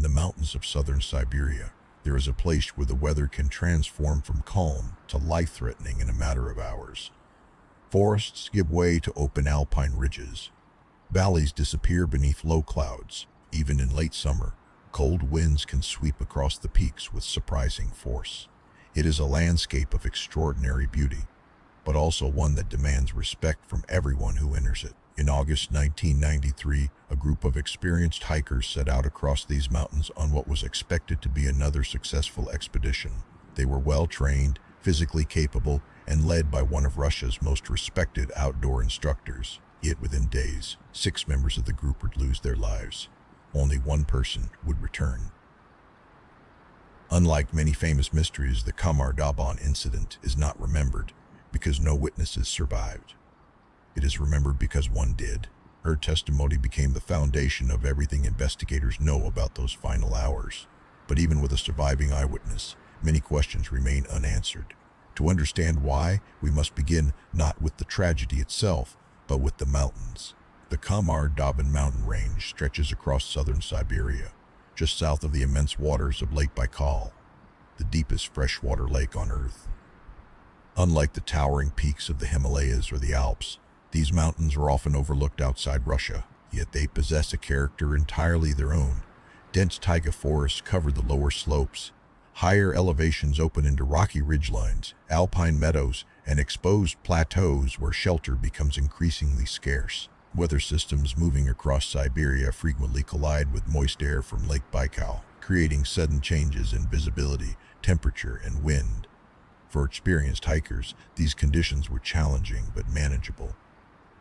the mountains of southern Siberia, there is a place where the weather can transform from calm to life-threatening in a matter of hours. Forests give way to open alpine ridges. Valleys disappear beneath low clouds. Even in late summer, cold winds can sweep across the peaks with surprising force. It is a landscape of extraordinary beauty, but also one that demands respect from everyone who enters it. In August 1993, a group of experienced hikers set out across these mountains on what was expected to be another successful expedition. They were well-trained, physically capable, and led by one of Russia's most respected outdoor instructors. Yet within days, 6 members of the group would lose their lives. Only one person would return. Unlike many famous mysteries, the Kamar-Daban incident is not remembered because no witnesses survived. It is remembered because one did. Her testimony became the foundation of everything investigators know about those final hours. But even with a surviving eyewitness, many questions remain unanswered. To understand why, we must begin not with the tragedy itself, but with the mountains. The Kamar-Daban mountain range stretches across southern Siberia, just south of the immense waters of Lake Baikal, the deepest freshwater lake on Earth. Unlike the towering peaks of the Himalayas or the Alps, these mountains are often overlooked outside Russia, yet they possess a character entirely their own. Dense taiga forests cover the lower slopes. Higher elevations open into rocky ridgelines, alpine meadows, and exposed plateaus where shelter becomes increasingly scarce. Weather systems moving across Siberia frequently collide with moist air from Lake Baikal, creating sudden changes in visibility, temperature, and wind. For experienced hikers, these conditions were challenging but manageable.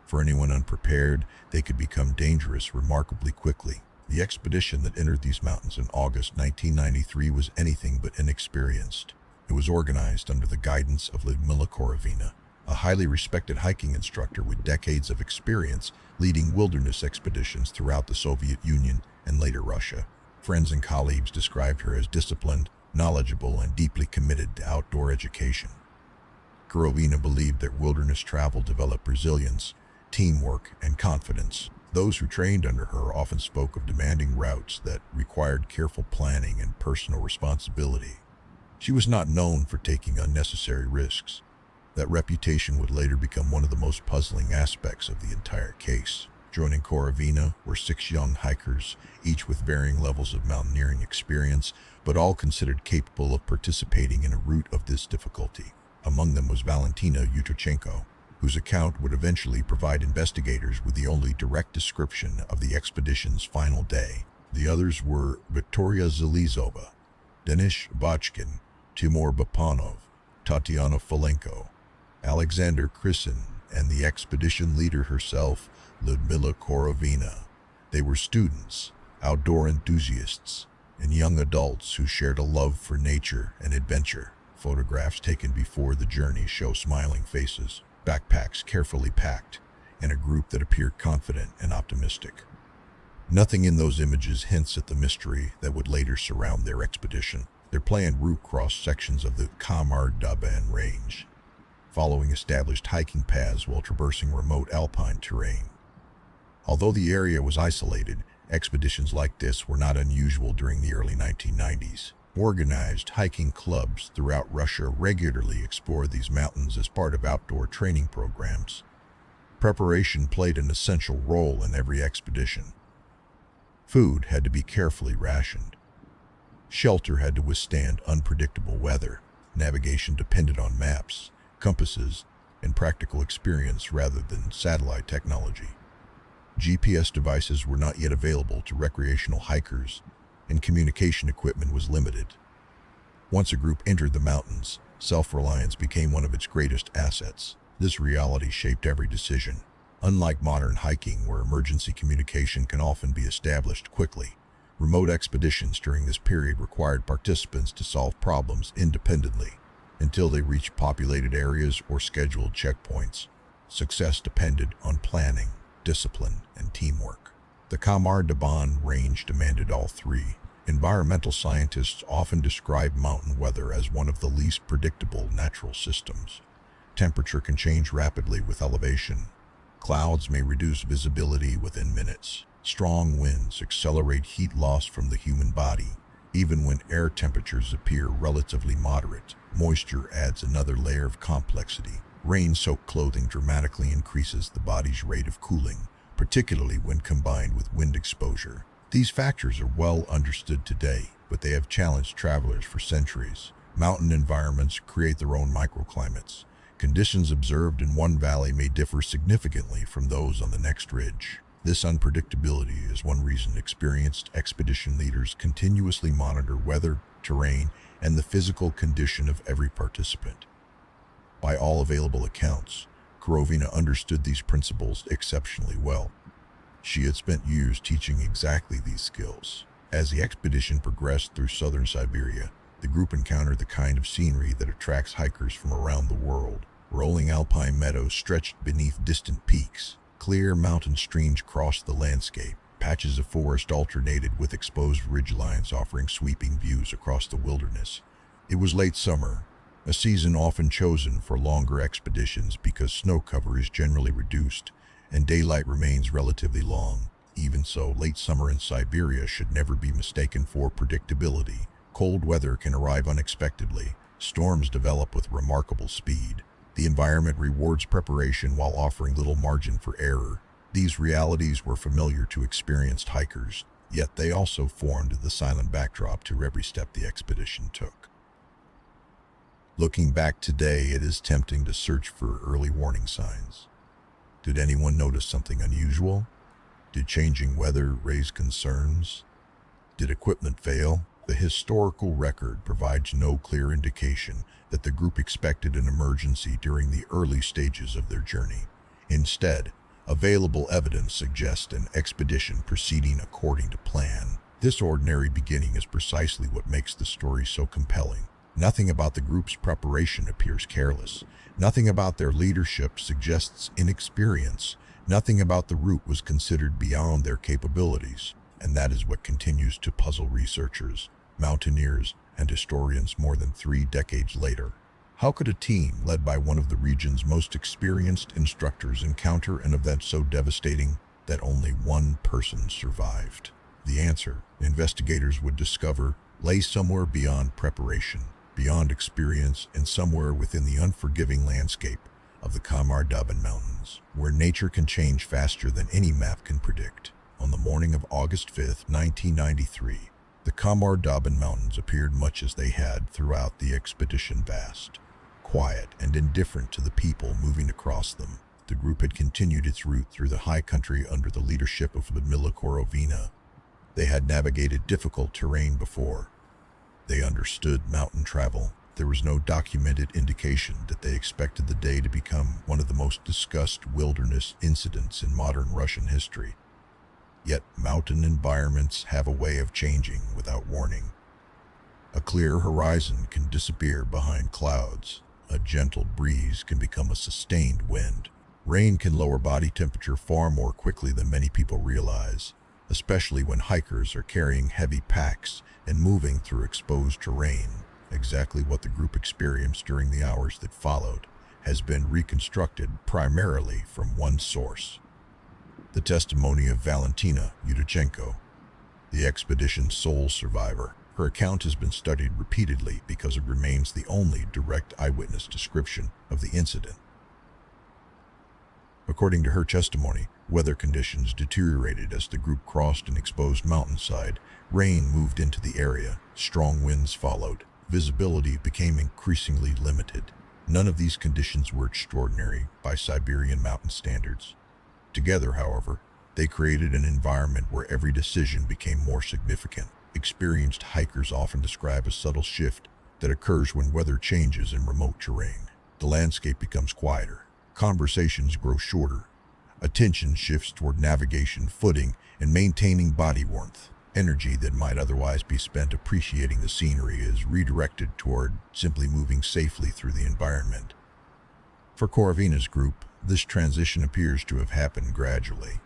For anyone unprepared, they could become dangerous remarkably quickly. The expedition that entered these mountains in August 1993 was anything but inexperienced. It was organized under the guidance of Lyudmila Korovina, a highly respected hiking instructor with decades of experience leading wilderness expeditions throughout the Soviet Union and later Russia. Friends and colleagues described her as disciplined, knowledgeable, and deeply committed to outdoor education. Korovina believed that wilderness travel developed resilience, teamwork, and confidence. Those who trained under her often spoke of demanding routes that required careful planning and personal responsibility. She was not known for taking unnecessary risks. That reputation would later become one of the most puzzling aspects of the entire case. Joining Korovina were 6 young hikers, each with varying levels of mountaineering experience, but all considered capable of participating in a route of this difficulty. Among them was Valentina Yutrchenko, whose account would eventually provide investigators with the only direct description of the expedition's final day. The others were Victoria Zelizova, Denis Bachkin, Timur Bapanov, Tatiana Folenko, Alexander Krisin, and the expedition leader herself, Lyudmila Korovina. They were students, outdoor enthusiasts, and young adults who shared a love for nature and adventure. Photographs taken before the journey show smiling faces, backpacks carefully packed, and a group that appeared confident and optimistic. Nothing in those images hints at the mystery that would later surround their expedition. Their planned route crossed sections of the Kamar-Daban range, following established hiking paths while traversing remote alpine terrain. Although the area was isolated, expeditions like this were not unusual during the early 1990s. Organized hiking clubs throughout Russia regularly explored these mountains as part of outdoor training programs. Preparation played an essential role in every expedition. Food had to be carefully rationed. Shelter had to withstand unpredictable weather. Navigation depended on maps, compasses, and practical experience rather than satellite technology. GPS devices were not yet available to recreational hikers, and communication equipment was limited. Once a group entered the mountains, self-reliance became one of its greatest assets. This reality shaped every decision. Unlike modern hiking, where emergency communication can often be established quickly, remote expeditions during this period required participants to solve problems independently until they reached populated areas or scheduled checkpoints. Success depended on planning, discipline, and teamwork. The Kamar-Daban range demanded all three. Environmental scientists often describe mountain weather as one of the least predictable natural systems. Temperature can change rapidly with elevation. Clouds may reduce visibility within minutes. Strong winds accelerate heat loss from the human body. Even when air temperatures appear relatively moderate, moisture adds another layer of complexity. Rain-soaked clothing dramatically increases the body's rate of cooling, particularly when combined with wind exposure. These factors are well understood today, but they have challenged travelers for centuries. Mountain environments create their own microclimates. Conditions observed in one valley may differ significantly from those on the next ridge. This unpredictability is one reason experienced expedition leaders continuously monitor weather, terrain, and the physical condition of every participant. By all available accounts, Korovina understood these principles exceptionally well. She had spent years teaching exactly these skills. As the expedition progressed through southern Siberia, the group encountered the kind of scenery that attracts hikers from around the world. Rolling alpine meadows stretched beneath distant peaks. Clear mountain streams crossed the landscape. Patches of forest alternated with exposed ridgelines offering sweeping views across the wilderness. It was late summer, a season often chosen for longer expeditions because snow cover is generally reduced and daylight remains relatively long. Even so, late summer in Siberia should never be mistaken for predictability. Cold weather can arrive unexpectedly. Storms develop with remarkable speed. The environment rewards preparation while offering little margin for error. These realities were familiar to experienced hikers, yet they also formed the silent backdrop to every step the expedition took. Looking back today, it is tempting to search for early warning signs. Did anyone notice something unusual? Did changing weather raise concerns? Did equipment fail? The historical record provides no clear indication that the group expected an emergency during the early stages of their journey. Instead, available evidence suggests an expedition proceeding according to plan. This ordinary beginning is precisely what makes the story so compelling. Nothing about the group's preparation appears careless. Nothing about their leadership suggests inexperience. Nothing about the route was considered beyond their capabilities. And that is what continues to puzzle researchers, mountaineers, and historians more than 3 decades later. How could a team led by one of the region's most experienced instructors encounter an event so devastating that only one person survived? The answer, investigators would discover, lay somewhere beyond preparation, beyond experience, and somewhere within the unforgiving landscape of the Kamar-Daban Mountains, where nature can change faster than any map can predict. On the morning of August 5, 1993, the Kamar-Daban Mountains appeared much as they had throughout the expedition: vast, quiet, and indifferent to the people moving across them. The group had continued its route through the high country under the leadership of Ludmila Korovina. They had navigated difficult terrain before. They understood mountain travel. There was no documented indication that they expected the day to become one of the most discussed wilderness incidents in modern Russian history. Yet mountain environments have a way of changing without warning. A clear horizon can disappear behind clouds. A gentle breeze can become a sustained wind. Rain can lower body temperature far more quickly than many people realize, especially when hikers are carrying heavy packs and moving through exposed terrain. Exactly what the group experienced during the hours that followed has been reconstructed primarily from one source: the testimony of Valentina Yudachenko, the expedition's sole survivor. Her account has been studied repeatedly because it remains the only direct eyewitness description of the incident. According to her testimony, weather conditions deteriorated as the group crossed an exposed mountainside. Rain moved into the area. Strong winds followed. Visibility became increasingly limited. None of these conditions were extraordinary by Siberian mountain standards. Together, however, they created an environment where every decision became more significant. Experienced hikers often describe a subtle shift that occurs when weather changes in remote terrain. The landscape becomes quieter. Conversations grow shorter. Attention shifts toward navigation, footing, and maintaining body warmth. Energy that might otherwise be spent appreciating the scenery is redirected toward simply moving safely through the environment. For Korovina's group, this transition appears to have happened gradually.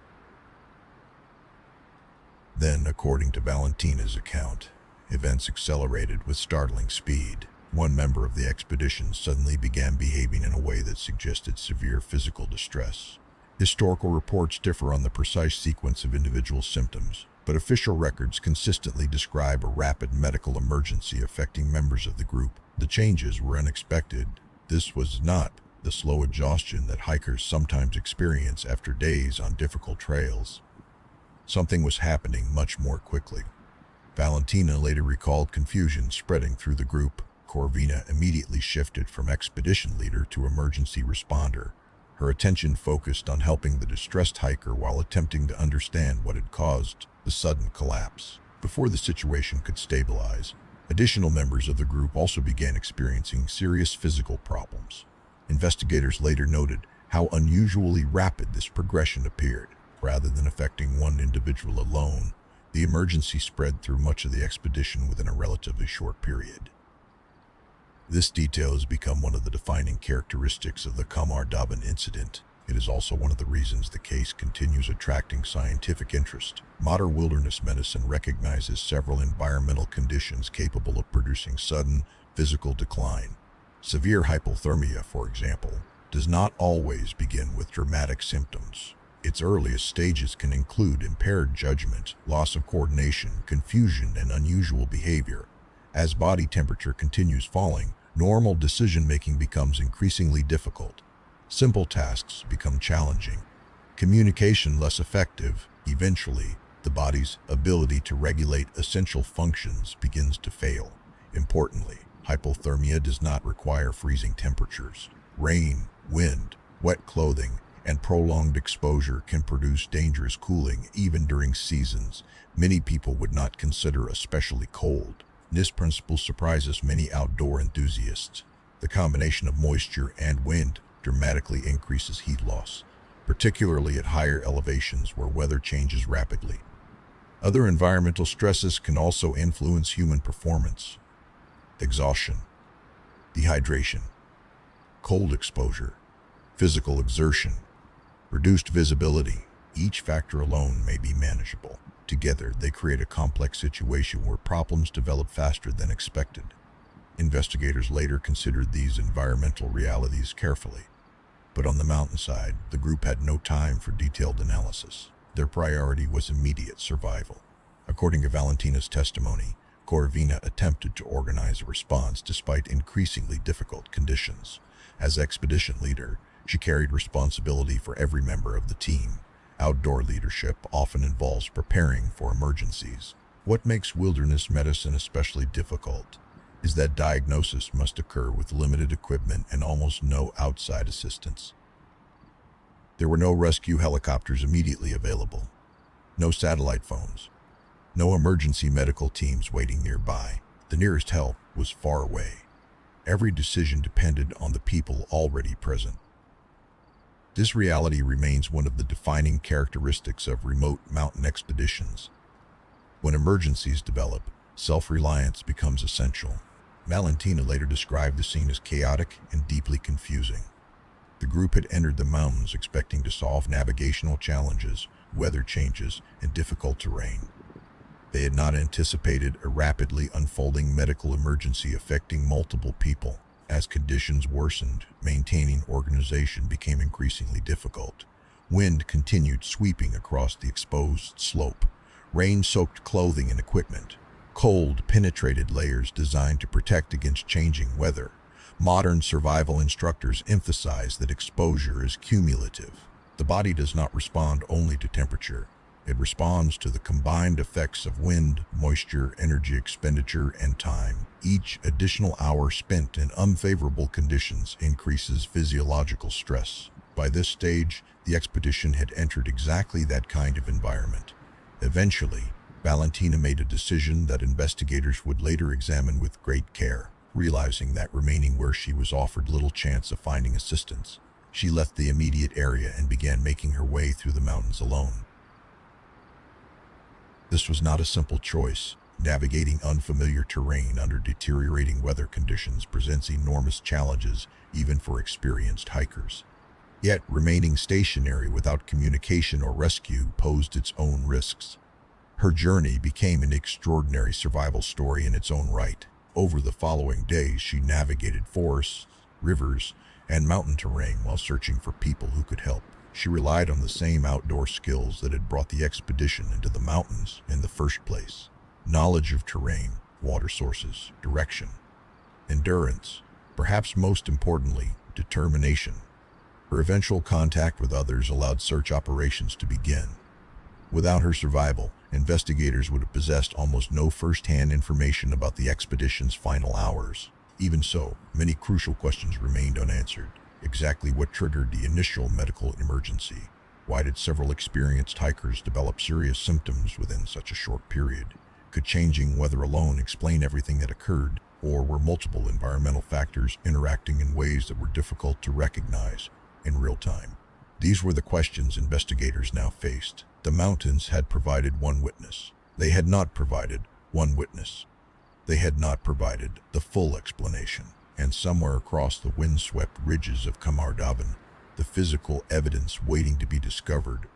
Then, according to Valentina's account, events accelerated with startling speed. One member of the expedition suddenly began behaving in a way that suggested severe physical distress. Historical reports differ on the precise sequence of individual symptoms, but official records consistently describe a rapid medical emergency affecting members of the group. The changes were unexpected. This was not the slow exhaustion that hikers sometimes experience after days on difficult trails. Something was happening much more quickly. Valentina later recalled confusion spreading through the group. Corvina immediately shifted from expedition leader to emergency responder. Her attention focused on helping the distressed hiker while attempting to understand what had caused the sudden collapse. Before the situation could stabilize, additional members of the group also began experiencing serious physical problems. Investigators later noted how unusually rapid this progression appeared. Rather than affecting one individual alone, the emergency spread through much of the expedition within a relatively short period. This detail has become one of the defining characteristics of the Qamar Daban incident. It is also one of the reasons the case continues attracting scientific interest. Modern wilderness medicine recognizes several environmental conditions capable of producing sudden physical decline. Severe hypothermia, for example, does not always begin with dramatic symptoms. Its earliest stages can include impaired judgment, loss of coordination, confusion, and unusual behavior. As body temperature continues falling, normal decision-making becomes increasingly difficult. Simple tasks become challenging. Communication less effective. Eventually, the body's ability to regulate essential functions begins to fail. Importantly, hypothermia does not require freezing temperatures. Rain, wind, wet clothing, and prolonged exposure can produce dangerous cooling even during seasons many people would not consider especially cold. This principle surprises many outdoor enthusiasts. The combination of moisture and wind dramatically increases heat loss, particularly at higher elevations where weather changes rapidly. Other environmental stresses can also influence human performance. Exhaustion, dehydration, cold exposure, physical exertion, reduced visibility. Each factor alone may be manageable. Together, they create a complex situation where problems develop faster than expected. Investigators later considered these environmental realities carefully. But on the mountainside, the group had no time for detailed analysis. Their priority was immediate survival. According to Valentina's testimony, Corvina attempted to organize a response despite increasingly difficult conditions. As expedition leader, she carried responsibility for every member of the team. Outdoor leadership often involves preparing for emergencies. What makes wilderness medicine especially difficult is that diagnosis must occur with limited equipment and almost no outside assistance. There were no rescue helicopters immediately available, no satellite phones, no emergency medical teams waiting nearby. The nearest help was far away. Every decision depended on the people already present. This reality remains one of the defining characteristics of remote mountain expeditions. When emergencies develop, self-reliance becomes essential. Valentina later described the scene as chaotic and deeply confusing. The group had entered the mountains expecting to solve navigational challenges, weather changes, and difficult terrain. They had not anticipated a rapidly unfolding medical emergency affecting multiple people. As conditions worsened, maintaining organization became increasingly difficult. Wind continued sweeping across the exposed slope. Rain soaked clothing and equipment. Cold penetrated layers designed to protect against changing weather. Modern survival instructors emphasize that exposure is cumulative. The body does not respond only to temperature. It responds to the combined effects of wind, moisture, energy expenditure, and time. Each additional hour spent in unfavorable conditions increases physiological stress. By this stage, the expedition had entered exactly that kind of environment. Eventually, Valentina made a decision that investigators would later examine with great care. Realizing that remaining where she was offered little chance of finding assistance, she left the immediate area and began making her way through the mountains alone. This was not a simple choice. Navigating unfamiliar terrain under deteriorating weather conditions presents enormous challenges even for experienced hikers. Yet, remaining stationary without communication or rescue posed its own risks. Her journey became an extraordinary survival story in its own right. Over the following days, she navigated forests, rivers, and mountain terrain while searching for people who could help. She relied on the same outdoor skills that had brought the expedition into the mountains in the first place: knowledge of terrain, water sources, direction, endurance, perhaps most importantly, determination. Her eventual contact with others allowed search operations to begin. Without her survival, investigators would have possessed almost no first-hand information about the expedition's final hours. Even so, many crucial questions remained unanswered. Exactly what triggered the initial medical emergency? Why did several experienced hikers develop serious symptoms within such a short period? Could changing weather alone explain everything that occurred, or were multiple environmental factors interacting in ways that were difficult to recognize in real time? These were the questions investigators now faced. The mountains had provided one witness. They had not provided one witness. They had not provided the full explanation. And somewhere across the windswept ridges of Kamardaban, the physical evidence waiting to be discovered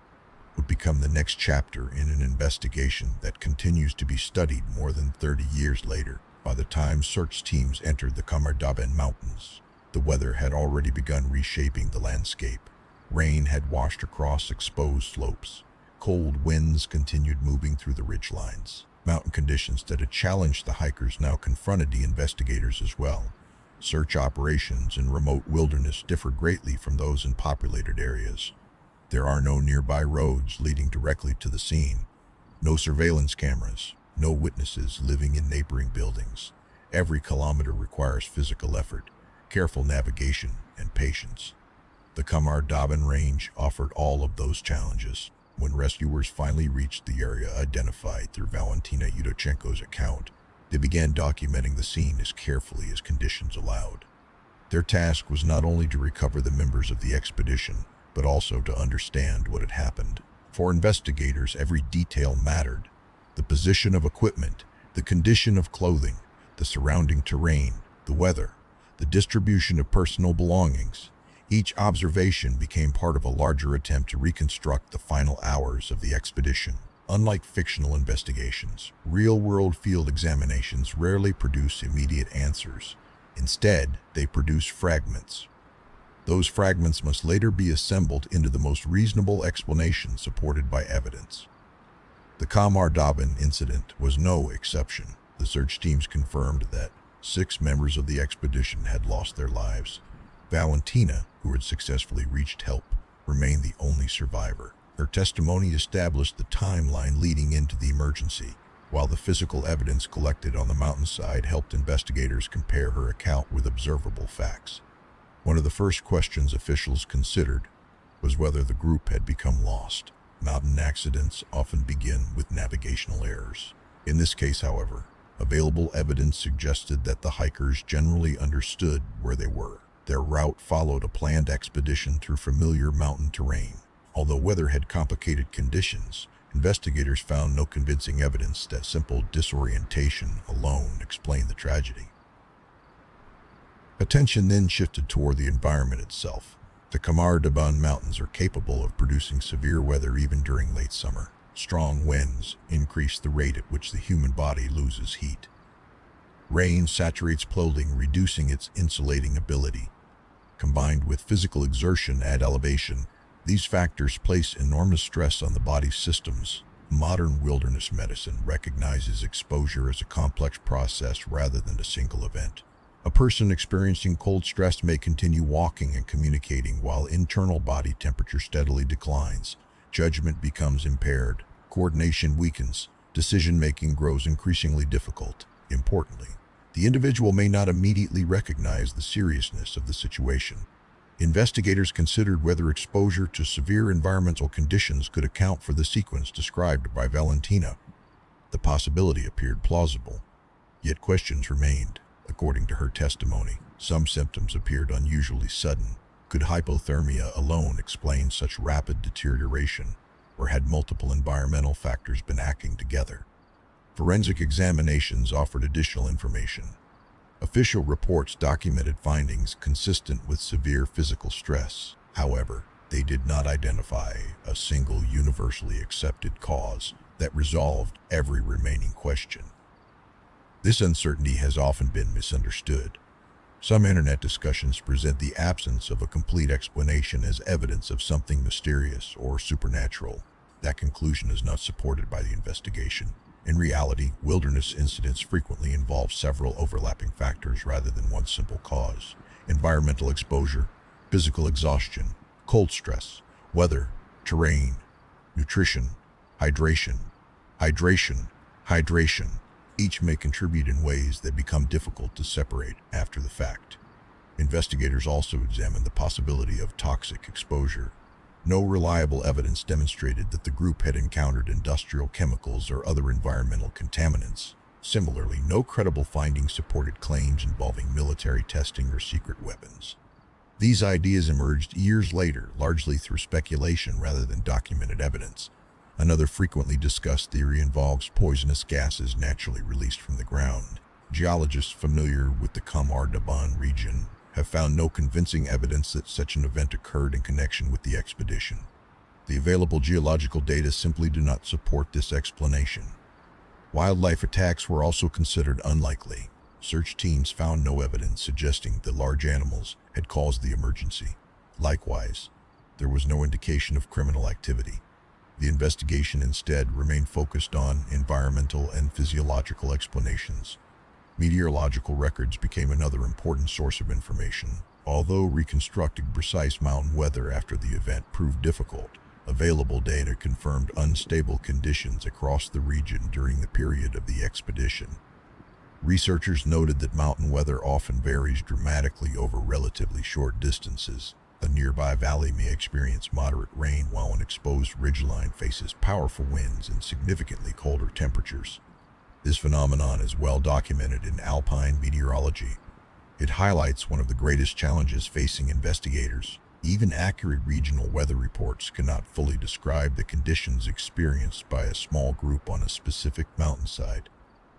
would become the next chapter in an investigation that continues to be studied more than 30 years later. By the time search teams entered the Kamardaban Mountains, the weather had already begun reshaping the landscape. Rain had washed across exposed slopes. Cold winds continued moving through the ridgelines. Mountain conditions that had challenged the hikers now confronted the investigators as well. Search operations in remote wilderness differ greatly from those in populated areas. There are no nearby roads leading directly to the scene, no surveillance cameras, no witnesses living in neighboring buildings. Every kilometer requires physical effort, careful navigation, and patience. The Kamardaban Range offered all of those challenges. When rescuers finally reached the area identified through Valentina Yudachenko's account, they began documenting the scene as carefully as conditions allowed. Their task was not only to recover the members of the expedition, but also to understand what had happened. For investigators, every detail mattered. The position of equipment, the condition of clothing, the surrounding terrain, the weather, the distribution of personal belongings. Each observation became part of a larger attempt to reconstruct the final hours of the expedition. Unlike fictional investigations, real-world field examinations rarely produce immediate answers. Instead, they produce fragments. Those fragments must later be assembled into the most reasonable explanation supported by evidence. The Kamardaban incident was no exception. The search teams confirmed that 6 members of the expedition had lost their lives. Valentina, who had successfully reached help, remained the only survivor. Her testimony established the timeline leading into the emergency, while the physical evidence collected on the mountainside helped investigators compare her account with observable facts. One of the first questions officials considered was whether the group had become lost. Mountain accidents often begin with navigational errors. In this case, however, available evidence suggested that the hikers generally understood where they were. Their route followed a planned expedition through familiar mountain terrain. Although weather had complicated conditions, investigators found no convincing evidence that simple disorientation alone explained the tragedy. Attention then shifted toward the environment itself. The Kamardaban Mountains are capable of producing severe weather even during late summer. Strong winds increase the rate at which the human body loses heat. Rain saturates clothing, reducing its insulating ability. Combined with physical exertion at elevation, these factors place enormous stress on the body's systems. Modern wilderness medicine recognizes exposure as a complex process rather than a single event. A person experiencing cold stress may continue walking and communicating while internal body temperature steadily declines. Judgment becomes impaired, coordination weakens, decision-making grows increasingly difficult. Importantly, the individual may not immediately recognize the seriousness of the situation. Investigators considered whether exposure to severe environmental conditions could account for the sequence described by Valentina. The possibility appeared plausible, yet questions remained. According to her testimony, some symptoms appeared unusually sudden. Could hypothermia alone explain such rapid deterioration, or had multiple environmental factors been acting together? Forensic examinations offered additional information. Official reports documented findings consistent with severe physical stress. However, they did not identify a single universally accepted cause that resolved every remaining question. This uncertainty has often been misunderstood. Some internet discussions present the absence of a complete explanation as evidence of something mysterious or supernatural. That conclusion is not supported by the investigation. In reality, wilderness incidents frequently involve several overlapping factors rather than one simple cause. Environmental exposure, physical exhaustion, cold stress, weather, terrain, nutrition, hydration, hydration. Each may contribute in ways that become difficult to separate after the fact. Investigators also examined the possibility of toxic exposure. No reliable evidence demonstrated that the group had encountered industrial chemicals or other environmental contaminants. Similarly, no credible findings supported claims involving military testing or secret weapons. These ideas emerged years later, largely through speculation rather than documented evidence. Another frequently discussed theory involves poisonous gases naturally released from the ground. Geologists familiar with the Kamar Daban region have found no convincing evidence that such an event occurred in connection with the expedition. The available geological data simply do not support this explanation. Wildlife attacks were also considered unlikely. Search teams found no evidence suggesting that large animals had caused the emergency. Likewise, there was no indication of criminal activity. The investigation instead remained focused on environmental and physiological explanations. Meteorological records became another important source of information. Although reconstructing precise mountain weather after the event proved difficult, available data confirmed unstable conditions across the region during the period of the expedition. Researchers noted that mountain weather often varies dramatically over relatively short distances. A nearby valley may experience moderate rain while an exposed ridgeline faces powerful winds and significantly colder temperatures. This phenomenon is well documented in alpine meteorology. It highlights one of the greatest challenges facing investigators. Even accurate regional weather reports cannot fully describe the conditions experienced by a small group on a specific mountainside.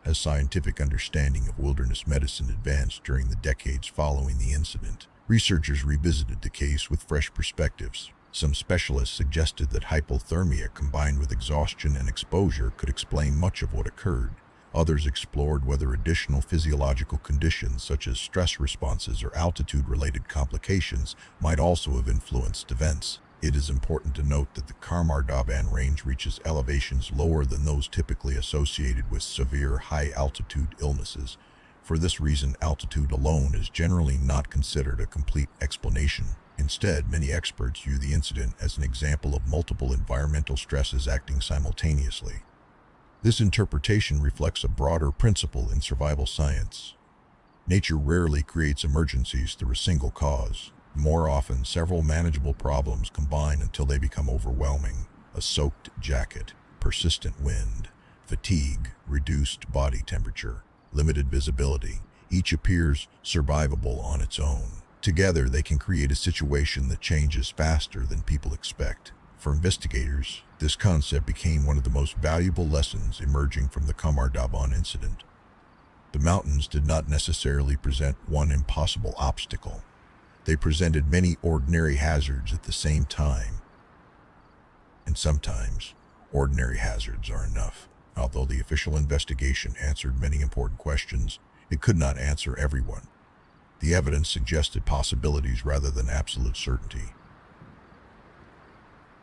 As scientific understanding of wilderness medicine advanced during the decades following the incident, researchers revisited the case with fresh perspectives. Some specialists suggested that hypothermia combined with exhaustion and exposure could explain much of what occurred. Others explored whether additional physiological conditions such as stress responses or altitude-related complications might also have influenced events. It is important to note that the Kamar Daban range reaches elevations lower than those typically associated with severe high-altitude illnesses. For this reason, altitude alone is generally not considered a complete explanation. Instead, many experts view the incident as an example of multiple environmental stresses acting simultaneously. This interpretation reflects a broader principle in survival science. Nature rarely creates emergencies through a single cause. More often, several manageable problems combine until they become overwhelming. A soaked jacket, persistent wind, fatigue, reduced body temperature, limited visibility. Each appears survivable on its own. Together, they can create a situation that changes faster than people expect. For investigators, this concept became one of the most valuable lessons emerging from the Kamar Daban incident. The mountains did not necessarily present one impossible obstacle. They presented many ordinary hazards at the same time. And sometimes, ordinary hazards are enough. Although the official investigation answered many important questions, it could not answer every one. The evidence suggested possibilities rather than absolute certainty.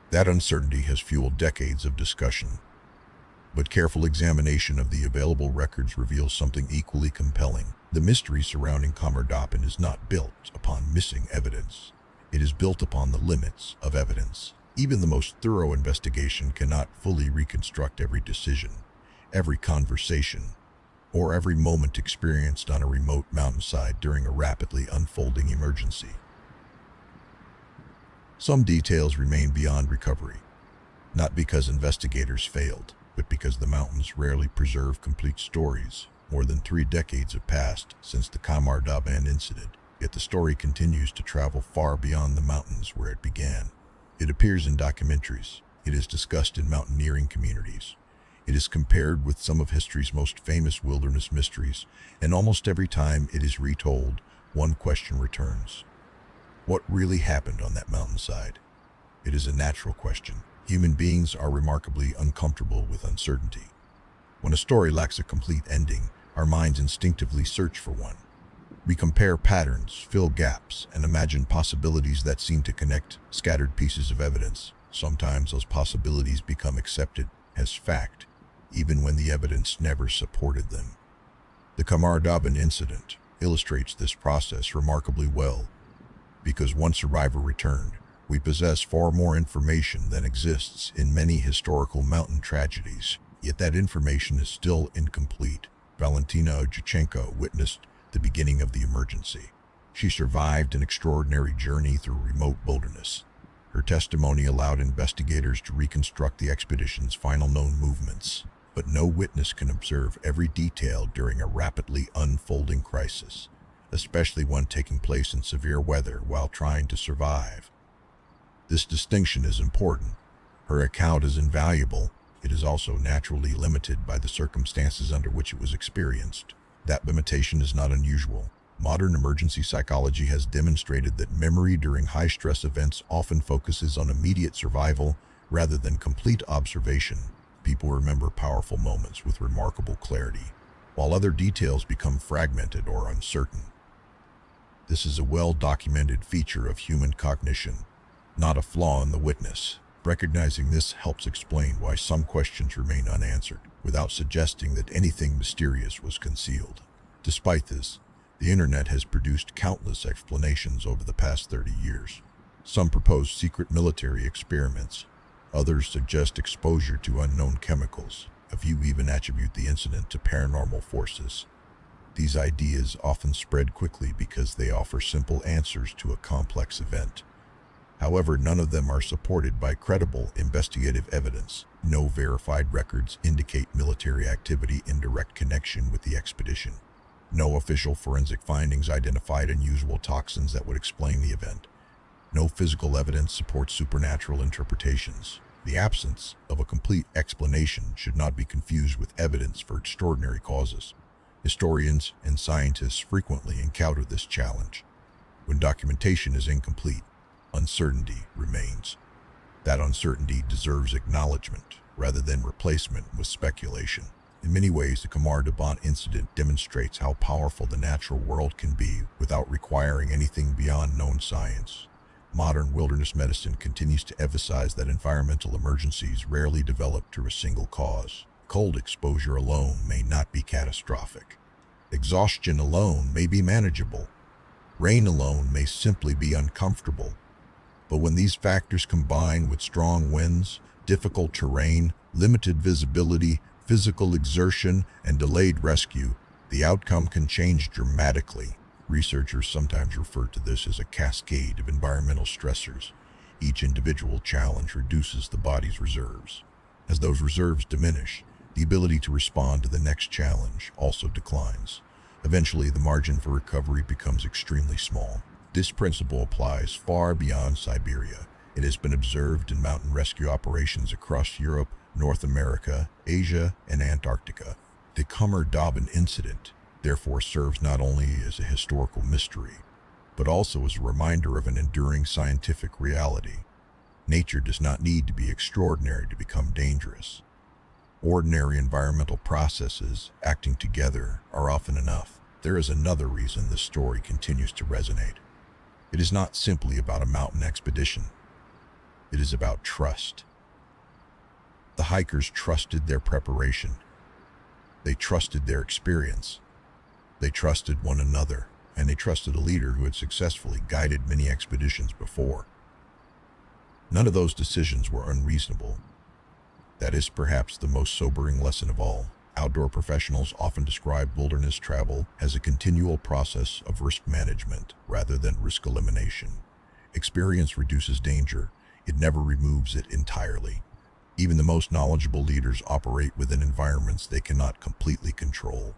That uncertainty has fueled decades of discussion. But careful examination of the available records reveals something equally compelling. The mystery surrounding Kamar Daban is not built upon missing evidence. It is built upon the limits of evidence. Even the most thorough investigation cannot fully reconstruct every decision, every conversation, or every moment experienced on a remote mountainside during a rapidly unfolding emergency. Some details remain beyond recovery, not because investigators failed, but because the mountains rarely preserve complete stories. More than 3 decades have passed since the Kamar Daban incident, yet the story continues to travel far beyond the mountains where it began. It appears in documentaries. It is discussed in mountaineering communities. It is compared with some of history's most famous wilderness mysteries, and almost every time it is retold, one question returns. What really happened on that mountainside? It is a natural question. Human beings are remarkably uncomfortable with uncertainty. When a story lacks a complete ending, our minds instinctively search for one. We compare patterns, fill gaps, and imagine possibilities that seem to connect scattered pieces of evidence. Sometimes those possibilities become accepted as fact, even when the evidence never supported them. The Kamar-Daban incident illustrates this process remarkably well, because one survivor returned. We possess far more information than exists in many historical mountain tragedies, yet that information is still incomplete. Valentina Ojchenko witnessed the beginning of the emergency. She survived an extraordinary journey through remote wilderness. Her testimony allowed investigators to reconstruct the expedition's final known movements, but no witness can observe every detail during a rapidly unfolding crisis, especially one taking place in severe weather while trying to survive. This distinction is important. Her account is invaluable. It is also naturally limited by the circumstances under which it was experienced. That limitation is not unusual. Modern emergency psychology has demonstrated that memory during high-stress events often focuses on immediate survival rather than complete observation. People remember powerful moments with remarkable clarity, while other details become fragmented or uncertain. This is a well-documented feature of human cognition, not a flaw in the witness. Recognizing this helps explain why some questions remain unanswered, without suggesting that anything mysterious was concealed. Despite this, the internet has produced countless explanations over the past 30 years. Some propose secret military experiments. Others suggest exposure to unknown chemicals. A few even attribute the incident to paranormal forces. These ideas often spread quickly because they offer simple answers to a complex event. However, none of them are supported by credible investigative evidence. No verified records indicate military activity in direct connection with the expedition. No official forensic findings identified unusual toxins that would explain the event. No physical evidence supports supernatural interpretations. The absence of a complete explanation should not be confused with evidence for extraordinary causes. Historians and scientists frequently encounter this challenge. When documentation is incomplete, uncertainty remains. That uncertainty deserves acknowledgement rather than replacement with speculation. In many ways, the Kamar-Daban incident demonstrates how powerful the natural world can be without requiring anything beyond known science. Modern wilderness medicine continues to emphasize that environmental emergencies rarely develop through a single cause. Cold exposure alone may not be catastrophic. Exhaustion alone may be manageable. Rain alone may simply be uncomfortable. But when these factors combine with strong winds, difficult terrain, limited visibility, physical exertion, and delayed rescue, the outcome can change dramatically. Researchers sometimes refer to this as a cascade of environmental stressors. Each individual challenge reduces the body's reserves. As those reserves diminish, the ability to respond to the next challenge also declines. Eventually, the margin for recovery becomes extremely small. This principle applies far beyond Siberia. It has been observed in mountain rescue operations across Europe, North America, Asia, and Antarctica. The Kamar-Daban incident, therefore, serves not only as a historical mystery, but also as a reminder of an enduring scientific reality. Nature does not need to be extraordinary to become dangerous. Ordinary environmental processes acting together are often enough. There is another reason this story continues to resonate. It is not simply about a mountain expedition. It is about trust. The hikers trusted their preparation. They trusted their experience. They trusted one another, and they trusted a leader who had successfully guided many expeditions before. None of those decisions were unreasonable. That is perhaps the most sobering lesson of all. Outdoor professionals often describe wilderness travel as a continual process of risk management rather than risk elimination. Experience reduces danger. It never removes it entirely. Even the most knowledgeable leaders operate within environments they cannot completely control.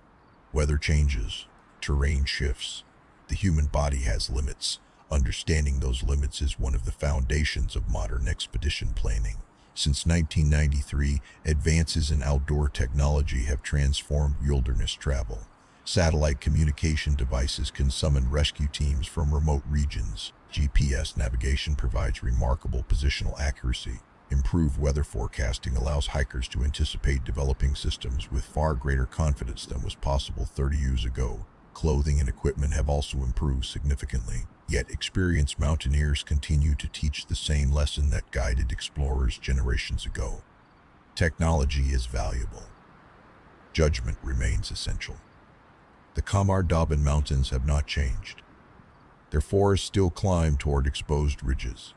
Weather changes, terrain shifts. The human body has limits. Understanding those limits is one of the foundations of modern expedition planning. Since 1993, advances in outdoor technology have transformed wilderness travel. Satellite communication devices can summon rescue teams from remote regions. GPS navigation provides remarkable positional accuracy. Improved weather forecasting allows hikers to anticipate developing systems with far greater confidence than was possible 30 years ago. Clothing and equipment have also improved significantly, yet experienced mountaineers continue to teach the same lesson that guided explorers generations ago. Technology is valuable. Judgment remains essential. The Kamar Daban Mountains have not changed. Their forests still climb toward exposed ridges.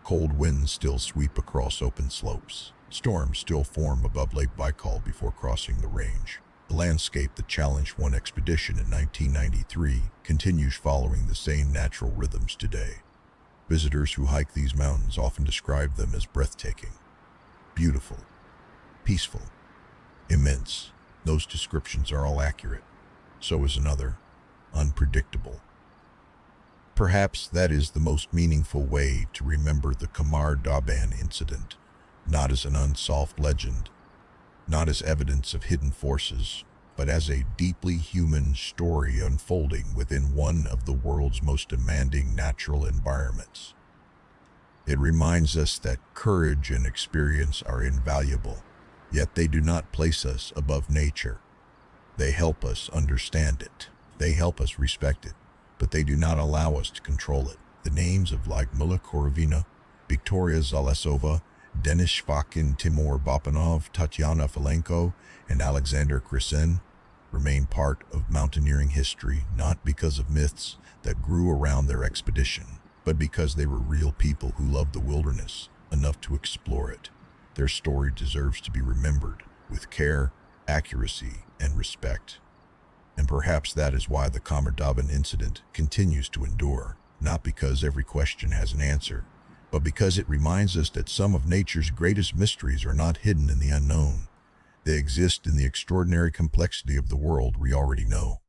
Cold winds still sweep across open slopes. Storms still form above Lake Baikal before crossing the range. The landscape that challenged one expedition in 1993 continues following the same natural rhythms today. Visitors who hike these mountains often describe them as breathtaking, beautiful, peaceful, immense. Those descriptions are all accurate. So is another, unpredictable. Perhaps that is the most meaningful way to remember the Kamar Daban incident, not as an unsolved legend, not as evidence of hidden forces, but as a deeply human story unfolding within one of the world's most demanding natural environments. It reminds us that courage and experience are invaluable, yet they do not place us above nature. They help us understand it. They help us respect it, but they do not allow us to control it. The names of Lyudmila Korovina, Victoria Zalesova, Denis Shvakin, Timur Bapanov, Tatyana Filenko, and Alexander Krisin remain part of mountaineering history, not because of myths that grew around their expedition, but because they were real people who loved the wilderness enough to explore it. Their story deserves to be remembered with care, accuracy, and respect. And perhaps that is why the Kamar Daban incident continues to endure, not because every question has an answer, but because it reminds us that some of nature's greatest mysteries are not hidden in the unknown. They exist in the extraordinary complexity of the world we already know.